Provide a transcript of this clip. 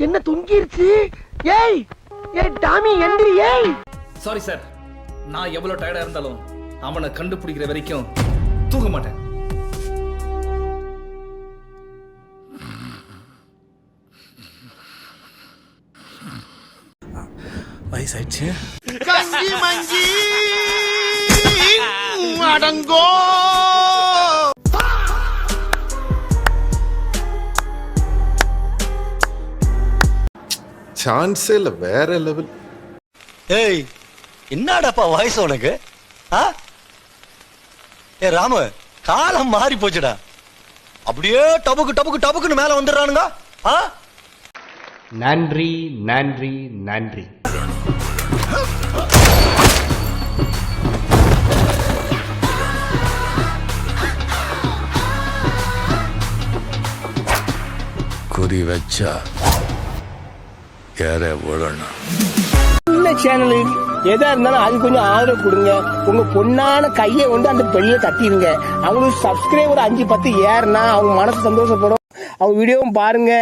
என்ன தொங்கிருச்சு? ஏய் ஏய் டாமி எந்திரி. ஏய் சாரி சார், நான் எவ்வளவு டயர்டா இருந்தாலும் அவனை கண்டுபிடிக்கிற வரைக்கும் தூங்க மாட்டேன். வயசாயிடுச்சு. கஞ்சி மஞ்சி அடங்கோ. சான்ஸே இல்ல, வேற லெவல். ஏய் என்னடாப்பா வயசு உனக்கு? ஏ ராமு, காலம் மாறி போச்சுடா. அப்படியே டபுக்கு டபுக்கு டபுக்குன்னு மேல வந்துடுறானுங்க. நன்றி நன்றி நன்றி. குறி வச்சா யார விடணும். சேனலு எதா இருந்தாலும் அது கொஞ்சம் ஆதரவு கொடுங்க. உங்க பொண்ணான கையை வந்து அந்த பெண்ணில தட்டிடுங்க. அவங்களுக்கு சப்ஸ்கிரைபர் 5-10 ஏறுனா அவங்க மனசு சந்தோஷப்படும். அவங்க வீடியோவும் பாருங்க.